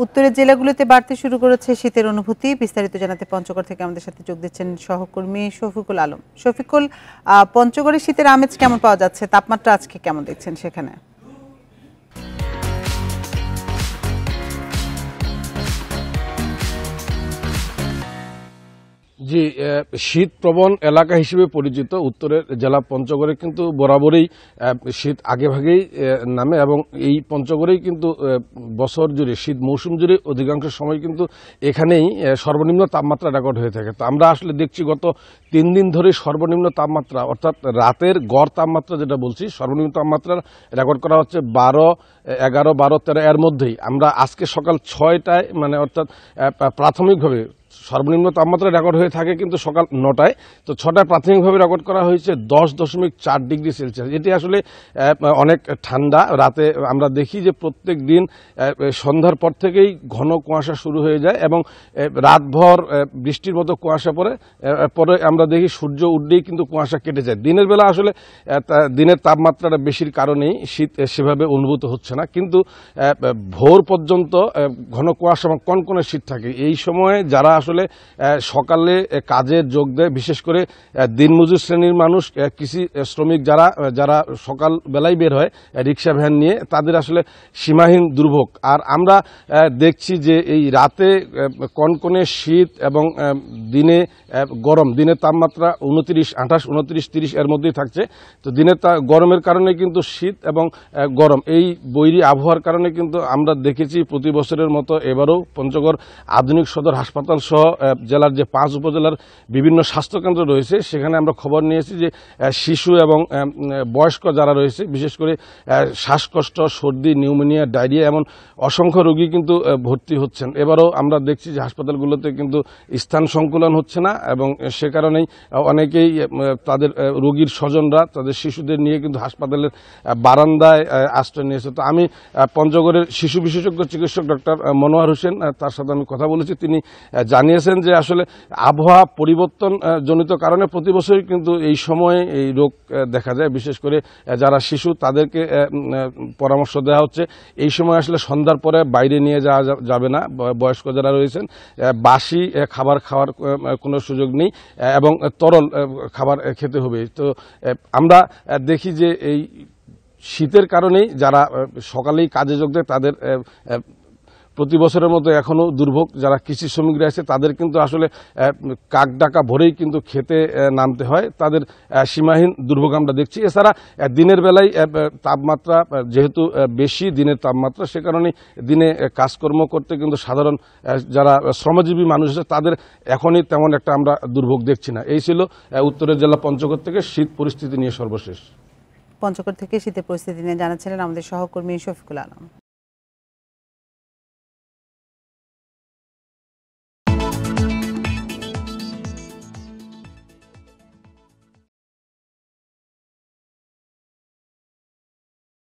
উত্তরের জেলাগুলোতে বাড়তে শুরু করেছে শীতের অনুভূতি। বিস্তারিত জানাতে পঞ্চগড় থেকে আমাদের সাথে যোগ দিচ্ছেন সহকর্মী শফিকুল আলম। শফিকুল, পঞ্চগড়ে শীতের আমেজ কেমন পাওয়া যাচ্ছে? তাপমাত্রা আজকে কেমন দেখছেন সেখানে? জি, শীত প্রবণ এলাকা হিসেবে পরিচিত উত্তরের জেলা পঞ্চগড়ে কিন্তু বরাবরই শীত আগেভাগেই নামে এবং এই পঞ্চগড়েই কিন্তু বছর জুড়ে শীত মৌসুম জুড়ে অধিকাংশ সময় কিন্তু এখানেই সর্বনিম্ন তাপমাত্রা রেকর্ড হয়ে থাকে। তো আমরা আসলে দেখছি গত 3 দিন ধরে সর্বনিম্ন তাপমাত্রা অর্থাৎ রাতের গড় তাপমাত্রা যেটা বলছি সর্বনিম্ন তাপমাত্রা রেকর্ড করা হচ্ছে 12, 11, 12, 13 এর মধ্যেই। আমরা আজকে সকাল 6টায় মানে অর্থাৎ প্রাথমিকভাবে সর্বনিম্ন তাপমাত্রা রেকর্ড হয়ে থাকে কিন্তু সকাল 9টায়। তো 6টায় প্রাথমিকভাবে রেকর্ড করা হয়েছে 10.4 ডিগ্রি সেলসিয়াস। এটি আসলে অনেক ঠান্ডা। রাতে আমরা দেখি যে প্রত্যেক দিন সন্ধ্যার পর থেকেই ঘন কুয়াশা শুরু হয়ে যায় এবং রাতভর বৃষ্টির মতো কুয়াশা পরে আমরা দেখি সূর্য উঠলেই কিন্তু কুয়াশা কেটে যায়। দিনের বেলা আসলে দিনের তাপমাত্রাটা বেশির কারণেই শীত সেভাবে অনুভূত হচ্ছে না, কিন্তু ভোর পর্যন্ত ঘন কুয়াশা এবং কনকনে শীত থাকে। এই সময়ে যারা আসলে সকালে কাজে যোগ দেয়, বিশেষ করে দিনমজুর শ্রেণীর মানুষ, কৃষি শ্রমিক যারা সকাল বেলায় বের হয় রিক্সা ভ্যান নিয়ে, তাদের আসলে সীমাহীন দুর্ভোগ। আর আমরা দেখছি যে এই রাতে কনকনে শীত এবং দিনে গরম, দিনের তাপমাত্রা 29, 28, 29, 30 এর মধ্যেই থাকছে। তো দিনের গরমের কারণে কিন্তু শীত এবং গরম এই বৈরী আবহাওয়ার কারণে কিন্তু আমরা দেখেছি প্রতি বছরের মতো এবারও পঞ্চগড় আধুনিক সদর হাসপাতাল সহ জেলার যে 5 উপজেলার বিভিন্ন স্বাস্থ্যকেন্দ্র রয়েছে সেখানে আমরা খবর নিয়েছি যে শিশু এবং বয়স্ক যারা রয়েছে, বিশেষ করে শ্বাসকষ্ট, সর্দি, নিউমোনিয়া, ডায়রিয়া এমন অসংখ্য রোগী কিন্তু ভর্তি হচ্ছেন। এবারও আমরা দেখছি যে হাসপাতালগুলোতে কিন্তু স্থান সংকুলন হচ্ছে না এবং সে কারণেই অনেকেই তাদের রোগীর স্বজনরা তাদের শিশুদের নিয়ে কিন্তু হাসপাতালের বারান্দায় আশ্রয় নিয়েছে। তো আমি পঞ্চগড়ের শিশু বিশেষজ্ঞ চিকিৎসক ডক্টর মনোয়ার হোসেন, তার সাথে আমি কথা বলেছি। তিনি জানিয়েছেন যে আসলে আবহাওয়া পরিবর্তন জনিত কারণে প্রতি বছরই কিন্তু এই সময়ে এই রোগ দেখা যায়। বিশেষ করে যারা শিশু তাদেরকে পরামর্শ দেওয়া হচ্ছে এই সময় আসলে সন্ধ্যার পরে বাইরে নিয়ে যাওয়া যাবে না। বয়স্ক যারা রয়েছেন বাসি খাবার খাওয়ার কোনো সুযোগ নেই এবং তরল খাবার খেতে হবে। তো আমরা দেখি যে এই শীতের কারণেই যারা সকালেই কাজে যোগ দেয় তাদের প্রতি বছরের মতো এখনও দুর্ভোগ। যারা কৃষি শ্রমিকরা আছে তাদের কিন্তু আসলে কাক ডাকা ভরেই কিন্তু খেতে নামতে হয়, তাদের সীমাহীন দুর্ভোগ আমরা দেখছি। এছাড়া দিনের বেলায় তাপমাত্রা যেহেতু বেশি দিনের তাপমাত্রা, সে কারণে দিনে কাজকর্ম করতে কিন্তু সাধারণ যারা শ্রমজীবী মানুষ আছে তাদের এখনই তেমন একটা আমরা দুর্ভোগ দেখছি না। এই ছিল উত্তরের জেলা পঞ্চগড় থেকে শীত পরিস্থিতি নিয়ে সর্বশেষ। পঞ্চগড় থেকে শীতের পরিস্থিতি নিয়ে জানাচ্ছিলেন আমাদের সহকর্মী শফিকুল আলম।